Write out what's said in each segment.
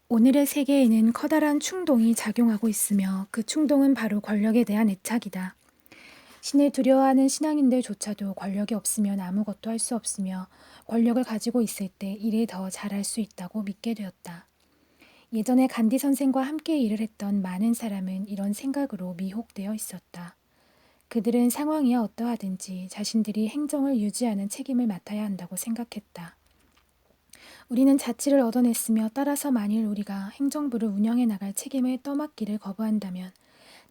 오늘의 세계에는 커다란 충동이 작용하고 있으며 그 충동은 바로 권력에 대한 애착이다. 신을 두려워하는 신앙인들조차도 권력이 없으면 아무것도 할 수 없으며 권력을 가지고 있을 때 일을 더 잘할 수 있다고 믿게 되었다. 예전에 간디 선생과 함께 일을 했던 많은 사람은 이런 생각으로 미혹되어 있었다. 그들은 상황이 어떠하든지 자신들이 행정을 유지하는 책임을 맡아야 한다고 생각했다. 우리는 자치를 얻어냈으며 따라서 만일 우리가 행정부를 운영해 나갈 책임을 떠맡기를 거부한다면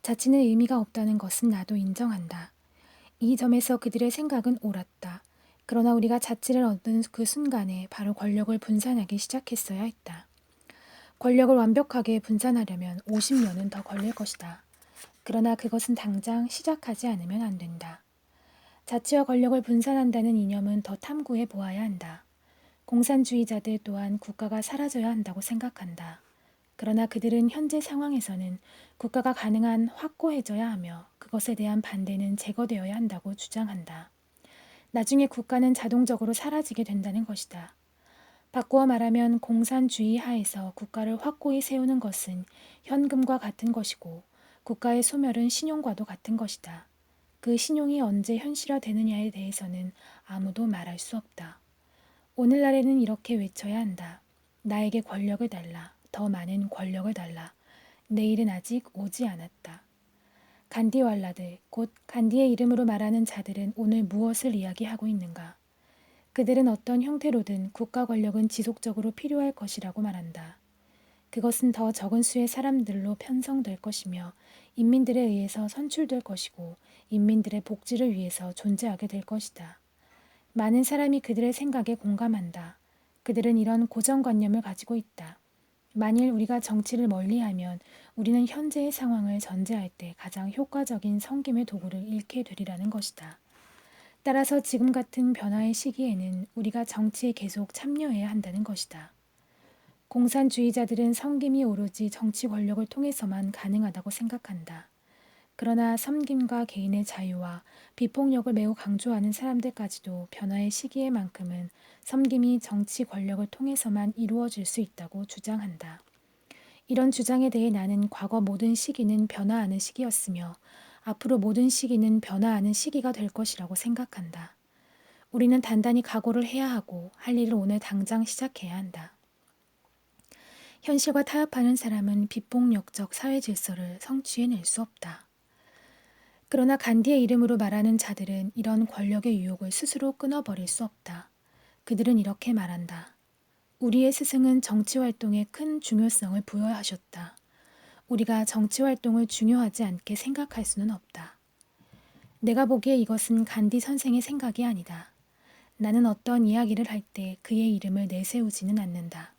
자치는 의미가 없다는 것은 나도 인정한다. 이 점에서 그들의 생각은 옳았다. 그러나 우리가 자치를 얻은 그 순간에 바로 권력을 분산하기 시작했어야 했다. 권력을 완벽하게 분산하려면 50년은 더 걸릴 것이다. 그러나 그것은 당장 시작하지 않으면 안 된다. 자치와 권력을 분산한다는 이념은 더 탐구해 보아야 한다. 공산주의자들 또한 국가가 사라져야 한다고 생각한다. 그러나 그들은 현재 상황에서는 국가가 가능한 확고해져야 하며 그것에 대한 반대는 제거되어야 한다고 주장한다. 나중에 국가는 자동적으로 사라지게 된다는 것이다. 바꾸어 말하면 공산주의 하에서 국가를 확고히 세우는 것은 현금과 같은 것이고 국가의 소멸은 신용과도 같은 것이다. 그 신용이 언제 현실화되느냐에 대해서는 아무도 말할 수 없다. 오늘날에는 이렇게 외쳐야 한다. 나에게 권력을 달라. 더 많은 권력을 달라. 내일은 아직 오지 않았다. 간디왈라들, 곧 간디의 이름으로 말하는 자들은 오늘 무엇을 이야기하고 있는가? 그들은 어떤 형태로든 국가 권력은 지속적으로 필요할 것이라고 말한다. 그것은 더 적은 수의 사람들로 편성될 것이며 인민들에 의해서 선출될 것이고 인민들의 복지를 위해서 존재하게 될 것이다. 많은 사람이 그들의 생각에 공감한다. 그들은 이런 고정관념을 가지고 있다. 만일 우리가 정치를 멀리하면 우리는 현재의 상황을 전제할 때 가장 효과적인 섬김의 도구를 잃게 되리라는 것이다. 따라서 지금 같은 변화의 시기에는 우리가 정치에 계속 참여해야 한다는 것이다. 공산주의자들은 섬김이 오로지 정치 권력을 통해서만 가능하다고 생각한다. 그러나 섬김과 개인의 자유와 비폭력을 매우 강조하는 사람들까지도 변화의 시기에만큼은 섬김이 정치 권력을 통해서만 이루어질 수 있다고 주장한다. 이런 주장에 대해 나는 과거 모든 시기는 변화하는 시기였으며 앞으로 모든 시기는 변화하는 시기가 될 것이라고 생각한다. 우리는 단단히 각오를 해야 하고 할 일을 오늘 당장 시작해야 한다. 현실과 타협하는 사람은 비폭력적 사회 질서를 성취해낼 수 없다. 그러나 간디의 이름으로 말하는 자들은 이런 권력의 유혹을 스스로 끊어버릴 수 없다. 그들은 이렇게 말한다. 우리의 스승은 정치활동에 큰 중요성을 부여하셨다. 우리가 정치활동을 중요하지 않게 생각할 수는 없다. 내가 보기에 이것은 간디 선생의 생각이 아니다. 나는 어떤 이야기를 할 때 그의 이름을 내세우지는 않는다.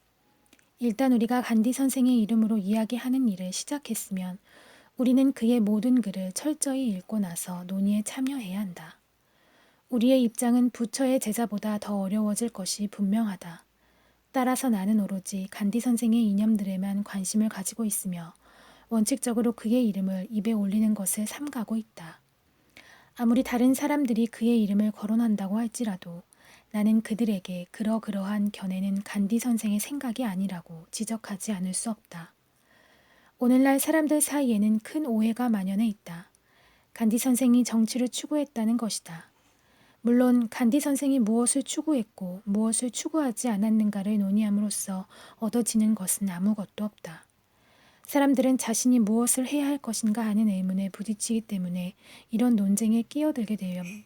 일단 우리가 간디 선생의 이름으로 이야기하는 일을 시작했으면 우리는 그의 모든 글을 철저히 읽고 나서 논의에 참여해야 한다. 우리의 입장은 부처의 제자보다 더 어려워질 것이 분명하다. 따라서 나는 오로지 간디 선생의 이념들에만 관심을 가지고 있으며 원칙적으로 그의 이름을 입에 올리는 것을 삼가고 있다. 아무리 다른 사람들이 그의 이름을 거론한다고 할지라도 나는 그들에게 그러한 견해는 간디 선생의 생각이 아니라고 지적하지 않을 수 없다. 오늘날 사람들 사이에는 큰 오해가 만연해 있다. 간디 선생이 정치를 추구했다는 것이다. 물론 간디 선생이 무엇을 추구했고 무엇을 추구하지 않았는가를 논의함으로써 얻어지는 것은 아무것도 없다. 사람들은 자신이 무엇을 해야 할 것인가 하는 의문에 부딪히기 때문에 이런 논쟁에 끼어들게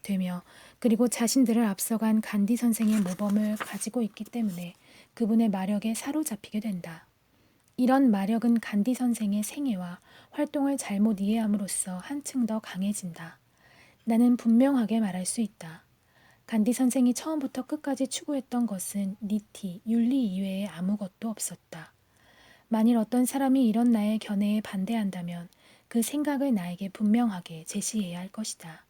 되며 그리고 자신들을 앞서간 간디 선생의 모범을 가지고 있기 때문에 그분의 마력에 사로잡히게 된다. 이런 마력은 간디 선생의 생애와 활동을 잘못 이해함으로써 한층 더 강해진다. 나는 분명하게 말할 수 있다. 간디 선생이 처음부터 끝까지 추구했던 것은 니티, 윤리 이외에 아무것도 없었다. 만일 어떤 사람이 이런 나의 견해에 반대한다면 그 생각을 나에게 분명하게 제시해야 할 것이다.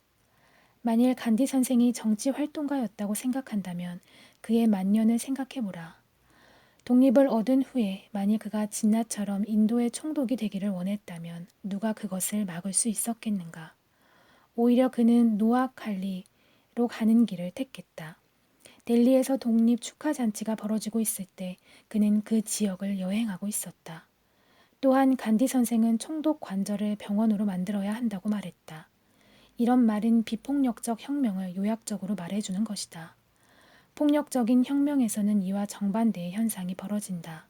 만일 간디 선생이 정치 활동가였다고 생각한다면 그의 만년을 생각해보라. 독립을 얻은 후에 만일 그가 진나처럼 인도의 총독이 되기를 원했다면 누가 그것을 막을 수 있었겠는가? 오히려 그는 노아칼리로 가는 길을 택했다. 델리에서 독립 축하 잔치가 벌어지고 있을 때 그는 그 지역을 여행하고 있었다. 또한 간디 선생은 총독 관절을 병원으로 만들어야 한다고 말했다. 이런 말은 비폭력적 혁명을 요약적으로 말해주는 것이다. 폭력적인 혁명에서는 이와 정반대의 현상이 벌어진다.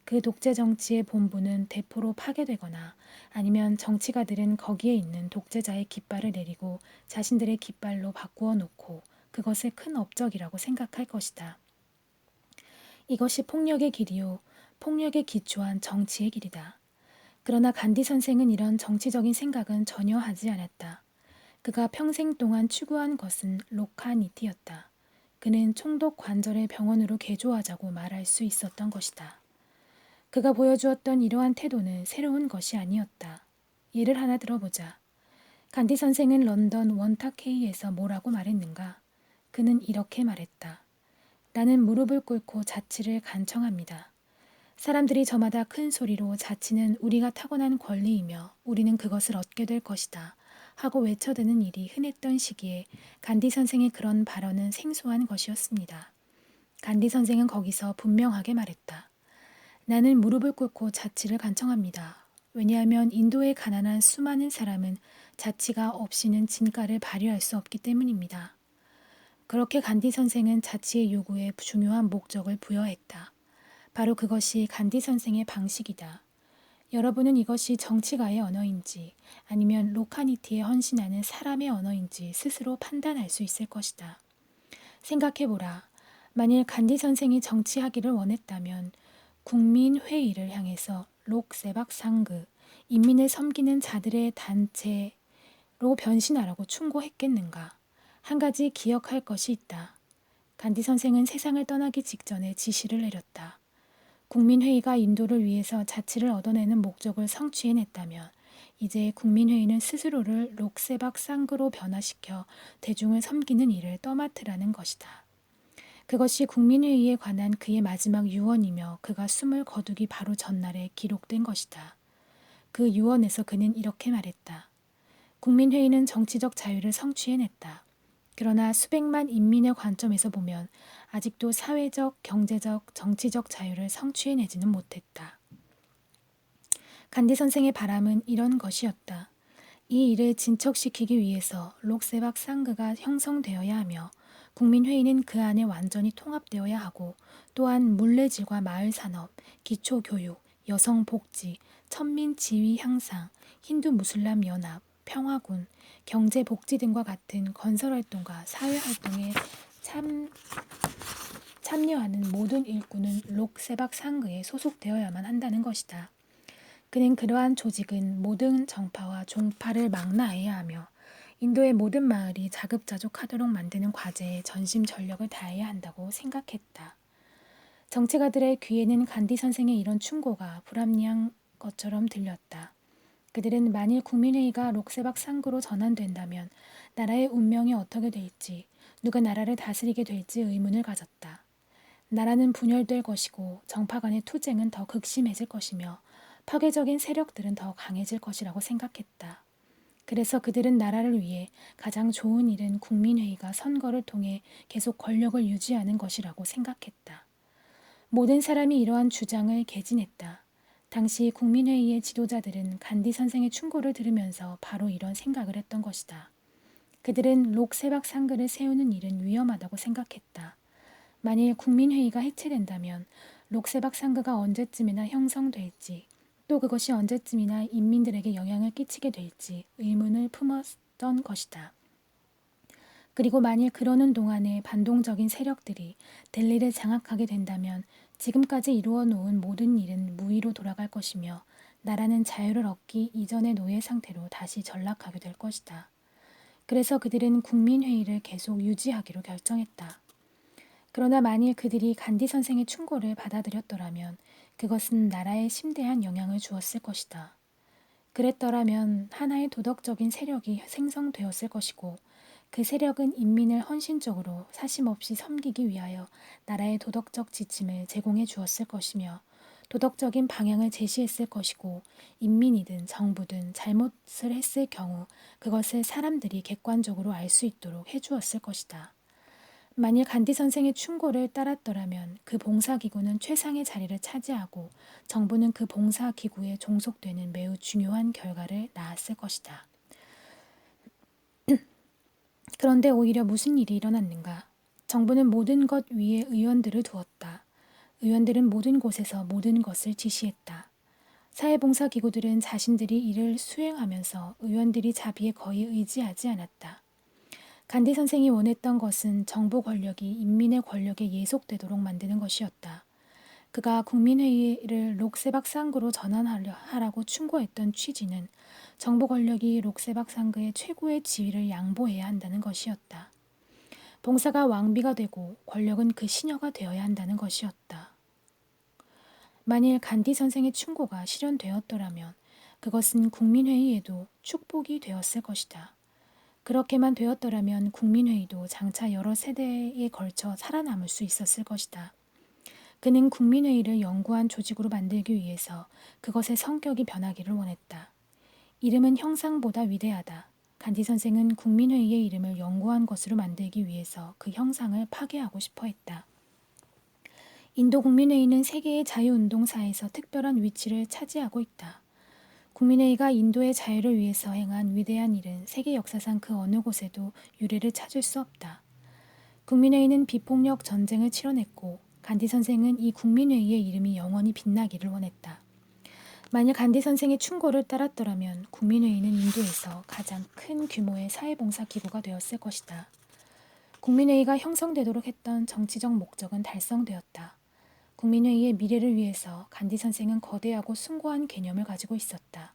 그 독재 정치의 본부는 대포로 파괴되거나 아니면 정치가들은 거기에 있는 독재자의 깃발을 내리고 자신들의 깃발로 바꾸어 놓고 그것을 큰 업적이라고 생각할 것이다. 이것이 폭력의 길이요, 폭력에 기초한 정치의 길이다. 그러나 간디 선생은 이런 정치적인 생각은 전혀 하지 않았다. 그가 평생 동안 추구한 것은 로카니티였다. 그는 총독 관절을 병원으로 개조하자고 말할 수 있었던 것이다. 그가 보여주었던 이러한 태도는 새로운 것이 아니었다. 예를 하나 들어보자. 간디 선생은 런던 원타케이에서 뭐라고 말했는가? 그는 이렇게 말했다. 나는 무릎을 꿇고 자치를 간청합니다. 사람들이 저마다 큰 소리로 자치는 우리가 타고난 권리이며 우리는 그것을 얻게 될 것이다 하고 외쳐대는 일이 흔했던 시기에 간디 선생의 그런 발언은 생소한 것이었습니다. 간디 선생은 거기서 분명하게 말했다. 나는 무릎을 꿇고 자치를 간청합니다. 왜냐하면 인도의 가난한 수많은 사람은 자치가 없이는 진가를 발휘할 수 없기 때문입니다. 그렇게 간디 선생은 자치의 요구에 중요한 목적을 부여했다. 바로 그것이 간디 선생의 방식이다. 여러분은 이것이 정치가의 언어인지 아니면 로카니티에 헌신하는 사람의 언어인지 스스로 판단할 수 있을 것이다. 생각해보라. 만일 간디 선생이 정치하기를 원했다면 국민회의를 향해서 록세박 상그, 인민을 섬기는 자들의 단체로 변신하라고 충고했겠는가? 한 가지 기억할 것이 있다. 간디 선생은 세상을 떠나기 직전에 지시를 내렸다. 국민회의가 인도를 위해서 자치를 얻어내는 목적을 성취해냈다면 이제 국민회의는 스스로를 록세박 상그로 변화시켜 대중을 섬기는 일을 떠맡으라는 것이다. 그것이 국민회의에 관한 그의 마지막 유언이며 그가 숨을 거두기 바로 전날에 기록된 것이다. 그 유언에서 그는 이렇게 말했다. 국민회의는 정치적 자유를 성취해냈다. 그러나 수백만 인민의 관점에서 보면 아직도 사회적, 경제적, 정치적 자유를 성취해내지는 못했다. 간디 선생의 바람은 이런 것이었다. 이 일을 진척시키기 위해서 록세박 상그가 형성되어야 하며 국민회의는 그 안에 완전히 통합되어야 하고 또한 물레질과 마을산업, 기초교육, 여성복지, 천민지위 향상, 힌두 무슬람 연합, 평화군, 경제복지 등과 같은 건설활동과 사회활동에 참여하는 모든 일꾼은 록세박 상그에 소속되어야만 한다는 것이다. 그는 그러한 조직은 모든 정파와 종파를 망라해야 하며 인도의 모든 마을이 자급자족하도록 만드는 과제에 전심 전력을 다해야 한다고 생각했다. 정치가들의 귀에는 간디 선생의 이런 충고가 불합리한 것처럼 들렸다. 그들은 만일 국민회의가 록세박 상구로 전환된다면 나라의 운명이 어떻게 될지, 누가 나라를 다스리게 될지 의문을 가졌다. 나라는 분열될 것이고 정파 간의 투쟁은 더 극심해질 것이며 파괴적인 세력들은 더 강해질 것이라고 생각했다. 그래서 그들은 나라를 위해 가장 좋은 일은 국민회의가 선거를 통해 계속 권력을 유지하는 것이라고 생각했다. 모든 사람이 이러한 주장을 개진했다. 당시 국민회의의 지도자들은 간디 선생의 충고를 들으면서 바로 이런 생각을 했던 것이다. 그들은 록세박 상그를 세우는 일은 위험하다고 생각했다. 만일 국민회의가 해체된다면 록세박 상그가 언제쯤이나 형성될지 또 그것이 언제쯤이나 인민들에게 영향을 끼치게 될지 의문을 품었던 것이다. 그리고 만일 그러는 동안에 반동적인 세력들이 델리를 장악하게 된다면 지금까지 이루어 놓은 모든 일은 무의로 돌아갈 것이며 나라는 자유를 얻기 이전의 노예 상태로 다시 전락하게 될 것이다. 그래서 그들은 국민회의를 계속 유지하기로 결정했다. 그러나 만일 그들이 간디 선생의 충고를 받아들였더라면 그것은 나라에 심대한 영향을 주었을 것이다. 그랬더라면 하나의 도덕적인 세력이 생성되었을 것이고 그 세력은 인민을 헌신적으로 사심없이 섬기기 위하여 나라의 도덕적 지침을 제공해 주었을 것이며 도덕적인 방향을 제시했을 것이고 인민이든 정부든 잘못을 했을 경우 그것을 사람들이 객관적으로 알 수 있도록 해주었을 것이다. 만일 간디 선생의 충고를 따랐더라면 그 봉사기구는 최상의 자리를 차지하고 정부는 그 봉사기구에 종속되는 매우 중요한 결과를 낳았을 것이다. 그런데 오히려 무슨 일이 일어났는가? 정부는 모든 것 위에 의원들을 두었다. 의원들은 모든 곳에서 모든 것을 지시했다. 사회봉사기구들은 자신들이 일을 수행하면서 의원들이 자비에 거의 의지하지 않았다. 간디 선생이 원했던 것은 정부 권력이 인민의 권력에 예속되도록 만드는 것이었다. 그가 국민회의를 록세박 상구로 전환하라고 충고했던 취지는 정부 권력이 록세박 상구의 최고의 지위를 양보해야 한다는 것이었다. 봉사가 왕비가 되고 권력은 그 시녀가 되어야 한다는 것이었다. 만일 간디 선생의 충고가 실현되었더라면 그것은 국민회의에도 축복이 되었을 것이다. 그렇게만 되었더라면 국민회의도 장차 여러 세대에 걸쳐 살아남을 수 있었을 것이다. 그는 국민회의를 영구한 조직으로 만들기 위해서 그것의 성격이 변하기를 원했다. 이름은 형상보다 위대하다. 간디 선생은 국민회의의 이름을 영구한 것으로 만들기 위해서 그 형상을 파괴하고 싶어 했다. 인도 국민회의는 세계의 자유운동사에서 특별한 위치를 차지하고 있다. 국민회의가 인도의 자유를 위해서 행한 위대한 일은 세계 역사상 그 어느 곳에도 유례를 찾을 수 없다. 국민회의는 비폭력 전쟁을 치러냈고 간디 선생은 이 국민회의의 이름이 영원히 빛나기를 원했다. 만일 간디 선생의 충고를 따랐더라면 국민회의는 인도에서 가장 큰 규모의 사회봉사 기구가 되었을 것이다. 국민회의가 형성되도록 했던 정치적 목적은 달성되었다. 국민회의의 미래를 위해서 간디 선생은 거대하고 숭고한 개념을 가지고 있었다.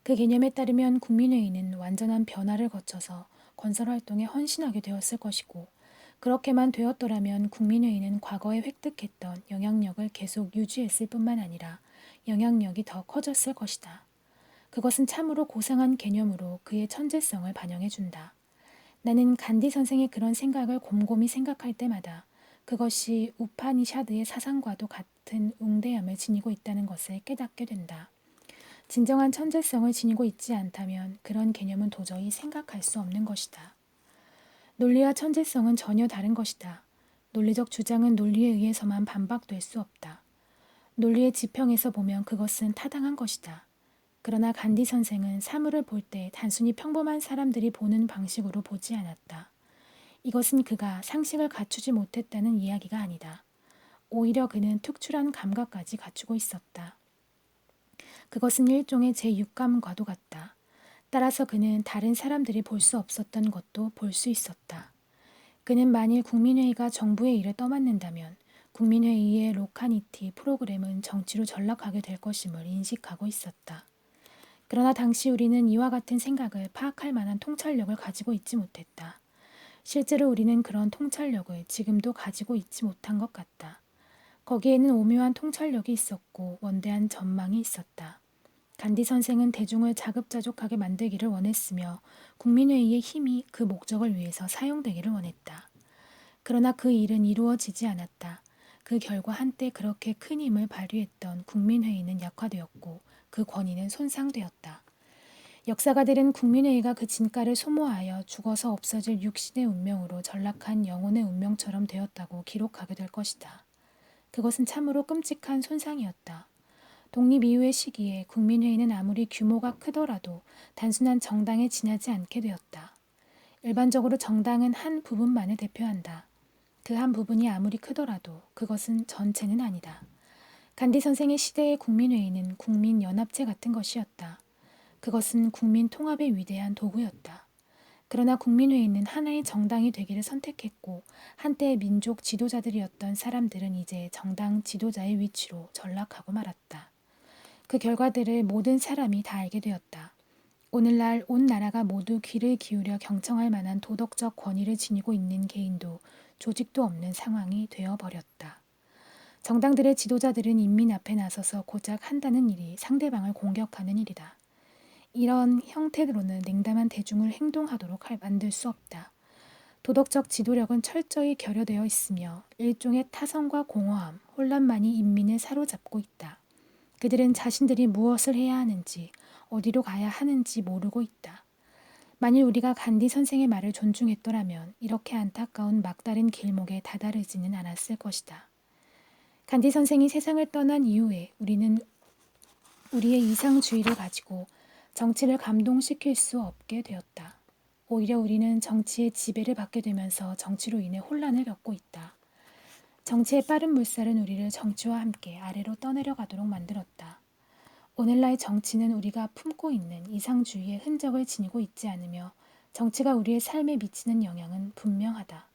그 개념에 따르면 국민회의는 완전한 변화를 거쳐서 건설활동에 헌신하게 되었을 것이고 그렇게만 되었더라면 국민회의는 과거에 획득했던 영향력을 계속 유지했을 뿐만 아니라 영향력이 더 커졌을 것이다. 그것은 참으로 고상한 개념으로 그의 천재성을 반영해준다. 나는 간디 선생의 그런 생각을 곰곰이 생각할 때마다 그것이 우파니샤드의 사상과도 같은 웅대함을 지니고 있다는 것을 깨닫게 된다. 진정한 천재성을 지니고 있지 않다면 그런 개념은 도저히 생각할 수 없는 것이다. 논리와 천재성은 전혀 다른 것이다. 논리적 주장은 논리에 의해서만 반박될 수 없다. 논리의 지평에서 보면 그것은 타당한 것이다. 그러나 간디 선생은 사물을 볼 때 단순히 평범한 사람들이 보는 방식으로 보지 않았다. 이것은 그가 상식을 갖추지 못했다는 이야기가 아니다. 오히려 그는 특출한 감각까지 갖추고 있었다. 그것은 일종의 제6감과도 같다. 따라서 그는 다른 사람들이 볼 수 없었던 것도 볼 수 있었다. 그는 만일 국민회의가 정부의 일을 떠맡는다면 국민회의의 로카니티 프로그램은 정치로 전락하게 될 것임을 인식하고 있었다. 그러나 당시 우리는 이와 같은 생각을 파악할 만한 통찰력을 가지고 있지 못했다. 실제로 우리는 그런 통찰력을 지금도 가지고 있지 못한 것 같다. 거기에는 오묘한 통찰력이 있었고 원대한 전망이 있었다. 간디 선생은 대중을 자급자족하게 만들기를 원했으며 국민회의의 힘이 그 목적을 위해서 사용되기를 원했다. 그러나 그 일은 이루어지지 않았다. 그 결과 한때 그렇게 큰 힘을 발휘했던 국민회의는 약화되었고 그 권위는 손상되었다. 역사가들은 국민회의가 그 진가를 소모하여 죽어서 없어질 육신의 운명으로 전락한 영혼의 운명처럼 되었다고 기록하게 될 것이다. 그것은 참으로 끔찍한 손상이었다. 독립 이후의 시기에 국민회의는 아무리 규모가 크더라도 단순한 정당에 지나지 않게 되었다. 일반적으로 정당은 한 부분만을 대표한다. 그 한 부분이 아무리 크더라도 그것은 전체는 아니다. 간디 선생의 시대의 국민회의는 국민연합체 같은 것이었다. 그것은 국민 통합의 위대한 도구였다. 그러나 국민회의는 하나의 정당이 되기를 선택했고 한때의 민족 지도자들이었던 사람들은 이제 정당 지도자의 위치로 전락하고 말았다. 그 결과들을 모든 사람이 다 알게 되었다. 오늘날 온 나라가 모두 귀를 기울여 경청할 만한 도덕적 권위를 지니고 있는 개인도 조직도 없는 상황이 되어버렸다. 정당들의 지도자들은 인민 앞에 나서서 고작 한다는 일이 상대방을 공격하는 일이다. 이런 형태로는 냉담한 대중을 행동하도록 만들 수 없다. 도덕적 지도력은 철저히 결여되어 있으며 일종의 타성과 공허함, 혼란만이 인민을 사로잡고 있다. 그들은 자신들이 무엇을 해야 하는지, 어디로 가야 하는지 모르고 있다. 만일 우리가 간디 선생의 말을 존중했더라면 이렇게 안타까운 막다른 길목에 다다르지는 않았을 것이다. 간디 선생이 세상을 떠난 이후에 우리는 우리의 이상주의를 가지고 정치를 감동시킬 수 없게 되었다. 오히려 우리는 정치의 지배를 받게 되면서 정치로 인해 혼란을 겪고 있다. 정치의 빠른 물살은 우리를 정치와 함께 아래로 떠내려가도록 만들었다. 오늘날 정치는 우리가 품고 있는 이상주의의 흔적을 지니고 있지 않으며 정치가 우리의 삶에 미치는 영향은 분명하다.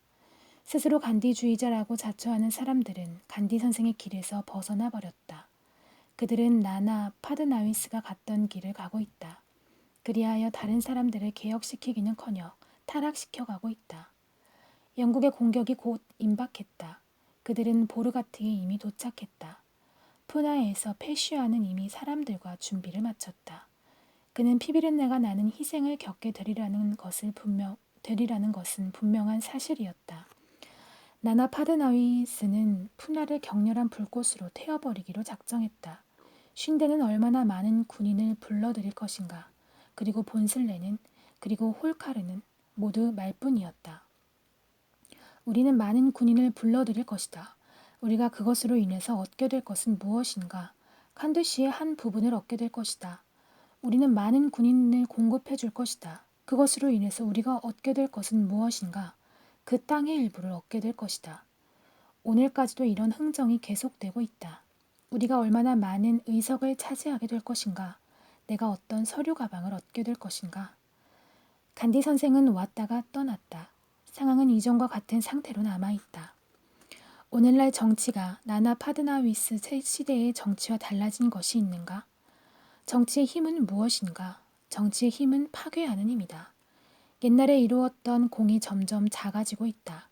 스스로 간디주의자라고 자처하는 사람들은 간디 선생의 길에서 벗어나 버렸다. 그들은 나나 파드나위스가 갔던 길을 가고 있다. 그리하여 다른 사람들을 개혁시키기는커녕 타락시켜가고 있다. 영국의 공격이 곧 임박했다. 그들은 보르가트에 이미 도착했다. 푸나에서 페쉬아는 이미 사람들과 준비를 마쳤다. 그는 피비린내가 나는 희생을 겪게 되리라는 것은 분명한 사실이었다. 나나 파드나위스는 푸나를 격렬한 불꽃으로 태워버리기로 작정했다. 쉰대는 얼마나 많은 군인을 불러들일 것인가. 그리고 본슬레는 그리고 홀카르는 모두 말뿐이었다. 우리는 많은 군인을 불러들일 것이다. 우리가 그것으로 인해서 얻게 될 것은 무엇인가? 칸두시의 한 부분을 얻게 될 것이다. 우리는 많은 군인을 공급해 줄 것이다. 그것으로 인해서 우리가 얻게 될 것은 무엇인가? 그 땅의 일부를 얻게 될 것이다. 오늘까지도 이런 흥정이 계속되고 있다. 우리가 얼마나 많은 의석을 차지하게 될 것인가? 내가 어떤 서류 가방을 얻게 될 것인가? 간디 선생은 왔다가 떠났다. 상황은 이전과 같은 상태로 남아있다. 오늘날 정치가 나나 파드나위스 시대의 정치와 달라진 것이 있는가? 정치의 힘은 무엇인가? 정치의 힘은 파괴하는 힘이다. 옛날에 이루었던 공이 점점 작아지고 있다.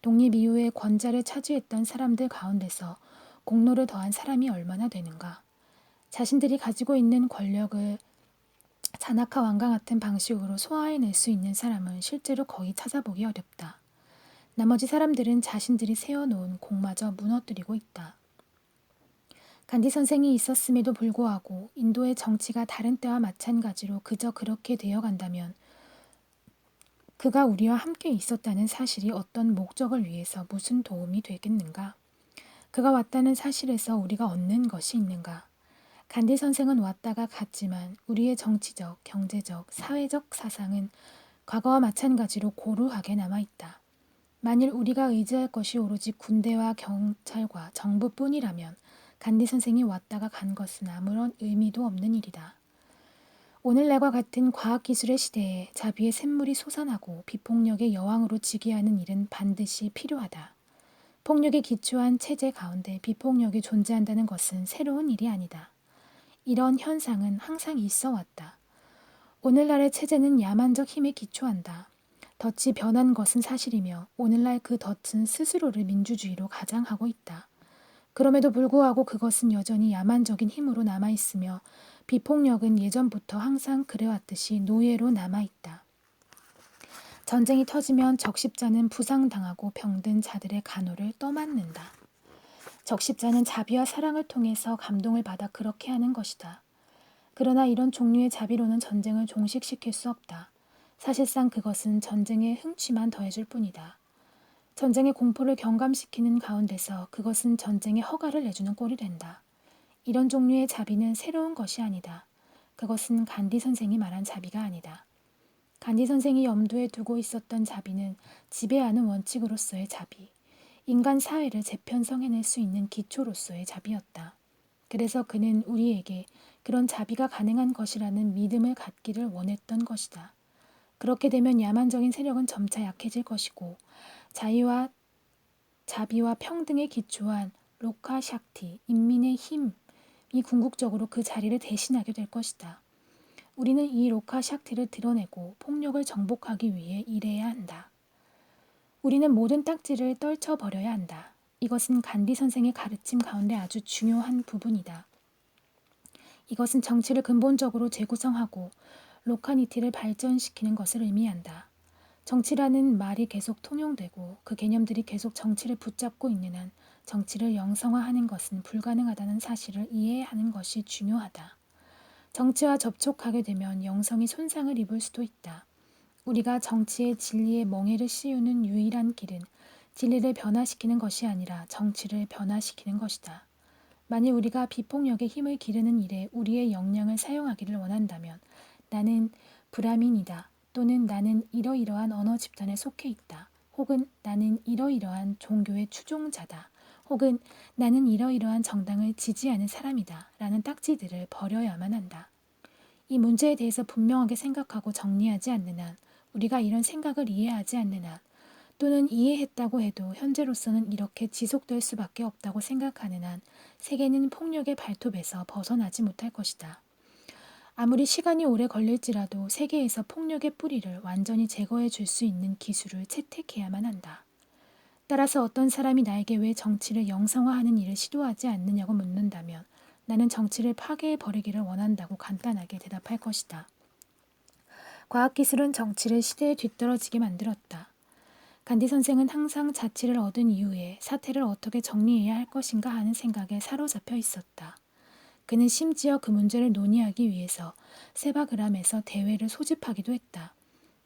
독립 이후에 권좌를 차지했던 사람들 가운데서 공로를 더한 사람이 얼마나 되는가? 자신들이 가지고 있는 권력을 자나카 왕과 같은 방식으로 소화해낼 수 있는 사람은 실제로 거의 찾아보기 어렵다. 나머지 사람들은 자신들이 세워놓은 공마저 무너뜨리고 있다. 간디 선생이 있었음에도 불구하고 인도의 정치가 다른 때와 마찬가지로 그저 그렇게 되어간다면 그가 우리와 함께 있었다는 사실이 어떤 목적을 위해서 무슨 도움이 되겠는가? 그가 왔다는 사실에서 우리가 얻는 것이 있는가? 간디 선생은 왔다가 갔지만 우리의 정치적, 경제적, 사회적 사상은 과거와 마찬가지로 고루하게 남아있다. 만일 우리가 의지할 것이 오로지 군대와 경찰과 정부뿐이라면 간디 선생이 왔다가 간 것은 아무런 의미도 없는 일이다. 오늘날과 같은 과학기술의 시대에 자비의 샘물이 솟아나고 비폭력의 여왕으로 즉위하는 일은 반드시 필요하다. 폭력에 기초한 체제 가운데 비폭력이 존재한다는 것은 새로운 일이 아니다. 이런 현상은 항상 있어 왔다. 오늘날의 체제는 야만적 힘에 기초한다. 덫이 변한 것은 사실이며 오늘날 그 덫은 스스로를 민주주의로 가장하고 있다. 그럼에도 불구하고 그것은 여전히 야만적인 힘으로 남아있으며 비폭력은 예전부터 항상 그래왔듯이 노예로 남아있다. 전쟁이 터지면 적십자는 부상당하고 병든 자들의 간호를 떠맡는다. 적십자는 자비와 사랑을 통해서 감동을 받아 그렇게 하는 것이다. 그러나 이런 종류의 자비로는 전쟁을 종식시킬 수 없다. 사실상 그것은 전쟁의 흥취만 더해줄 뿐이다. 전쟁의 공포를 경감시키는 가운데서 그것은 전쟁에 허가를 내주는 꼴이 된다. 이런 종류의 자비는 새로운 것이 아니다. 그것은 간디 선생이 말한 자비가 아니다. 간디 선생이 염두에 두고 있었던 자비는 지배하는 원칙으로서의 자비, 인간 사회를 재편성해낼 수 있는 기초로서의 자비였다. 그래서 그는 우리에게 그런 자비가 가능한 것이라는 믿음을 갖기를 원했던 것이다. 그렇게 되면 야만적인 세력은 점차 약해질 것이고 자유와 자비와 평등에 기초한 로카샥티, 인민의 힘이 궁극적으로 그 자리를 대신하게 될 것이다. 우리는 이 로카샥티를 드러내고 폭력을 정복하기 위해 일해야 한다. 우리는 모든 딱지를 떨쳐버려야 한다. 이것은 간디 선생의 가르침 가운데 아주 중요한 부분이다. 이것은 정치를 근본적으로 재구성하고 로카니티를 발전시키는 것을 의미한다. 정치라는 말이 계속 통용되고 그 개념들이 계속 정치를 붙잡고 있는 한 정치를 영성화하는 것은 불가능하다는 사실을 이해하는 것이 중요하다. 정치와 접촉하게 되면 영성이 손상을 입을 수도 있다. 우리가 정치의 진리의 멍에를 씌우는 유일한 길은 진리를 변화시키는 것이 아니라 정치를 변화시키는 것이다. 만일 우리가 비폭력의 힘을 기르는 일에 우리의 역량을 사용하기를 원한다면 나는 브라민이다. 또는 나는 이러이러한 언어 집단에 속해 있다. 혹은 나는 이러이러한 종교의 추종자다. 혹은 나는 이러이러한 정당을 지지하는 사람이다. 라는 딱지들을 버려야만 한다. 이 문제에 대해서 분명하게 생각하고 정리하지 않는 한, 우리가 이런 생각을 이해하지 않는 한, 또는 이해했다고 해도 현재로서는 이렇게 지속될 수밖에 없다고 생각하는 한 세계는 폭력의 발톱에서 벗어나지 못할 것이다. 아무리 시간이 오래 걸릴지라도 세계에서 폭력의 뿌리를 완전히 제거해 줄 수 있는 기술을 채택해야만 한다. 따라서 어떤 사람이 나에게 왜 정치를 영성화하는 일을 시도하지 않느냐고 묻는다면 나는 정치를 파괴해 버리기를 원한다고 간단하게 대답할 것이다. 과학기술은 정치를 시대에 뒤떨어지게 만들었다. 간디 선생은 항상 자치를 얻은 이후에 사태를 어떻게 정리해야 할 것인가 하는 생각에 사로잡혀 있었다. 그는 심지어 그 문제를 논의하기 위해서 세바그람에서 대회를 소집하기도 했다.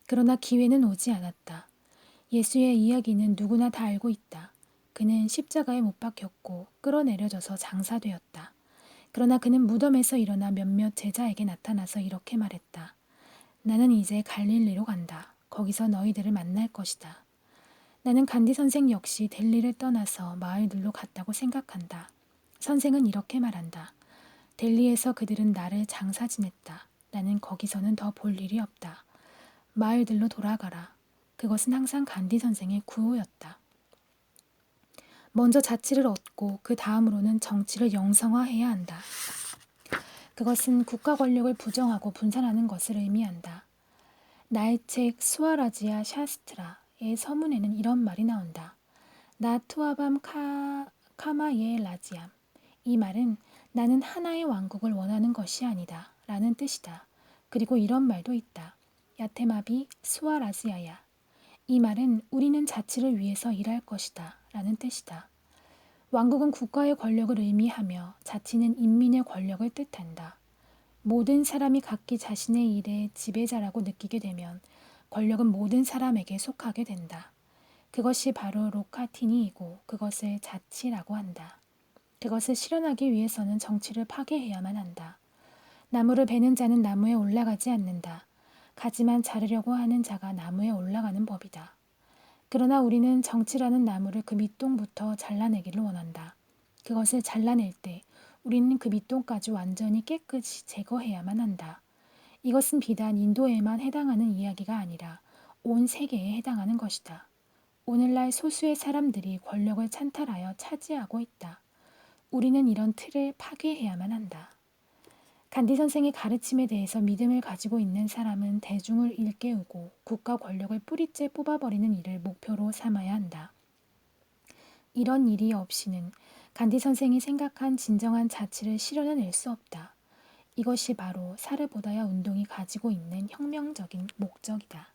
그러나 기회는 오지 않았다. 예수의 이야기는 누구나 다 알고 있다. 그는 십자가에 못 박혔고 끌어내려져서 장사되었다. 그러나 그는 무덤에서 일어나 몇몇 제자에게 나타나서 이렇게 말했다. 나는 이제 갈릴리로 간다. 거기서 너희들을 만날 것이다. 나는 간디 선생 역시 델리를 떠나서 마을들로 갔다고 생각한다. 선생은 이렇게 말한다. 델리에서 그들은 나를 장사 지냈다. 나는 거기서는 더 볼 일이 없다. 마을들로 돌아가라. 그것은 항상 간디 선생의 구호였다. 먼저 자치를 얻고 그 다음으로는 정치를 영성화해야 한다. 그것은 국가 권력을 부정하고 분산하는 것을 의미한다. 나의 책 스와라지아 샤스트라의 서문에는 이런 말이 나온다. 나 투아밤 카마예 라지암. 이 말은 나는 하나의 왕국을 원하는 것이 아니다 라는 뜻이다. 그리고 이런 말도 있다. 야테마비 스와라지아야. 이 말은 우리는 자치를 위해서 일할 것이다 라는 뜻이다. 왕국은 국가의 권력을 의미하며 자치는 인민의 권력을 뜻한다. 모든 사람이 각기 자신의 일의 지배자라고 느끼게 되면 권력은 모든 사람에게 속하게 된다. 그것이 바로 로카티니이고 그것을 자치라고 한다. 그것을 실현하기 위해서는 정치를 파괴해야만 한다. 나무를 베는 자는 나무에 올라가지 않는다. 가지만 자르려고 하는 자가 나무에 올라가는 법이다. 그러나 우리는 정치라는 나무를 그 밑동부터 잘라내기를 원한다. 그것을 잘라낼 때 우리는 그 밑동까지 완전히 깨끗이 제거해야만 한다. 이것은 비단 인도에만 해당하는 이야기가 아니라 온 세계에 해당하는 것이다. 오늘날 소수의 사람들이 권력을 찬탈하여 차지하고 있다. 우리는 이런 틀을 파괴해야만 한다. 간디 선생의 가르침에 대해서 믿음을 가지고 있는 사람은 대중을 일깨우고 국가 권력을 뿌리째 뽑아버리는 일을 목표로 삼아야 한다. 이런 일이 없이는 간디 선생이 생각한 진정한 자치를 실현해낼 수 없다. 이것이 바로 사르보다야 운동이 가지고 있는 혁명적인 목적이다.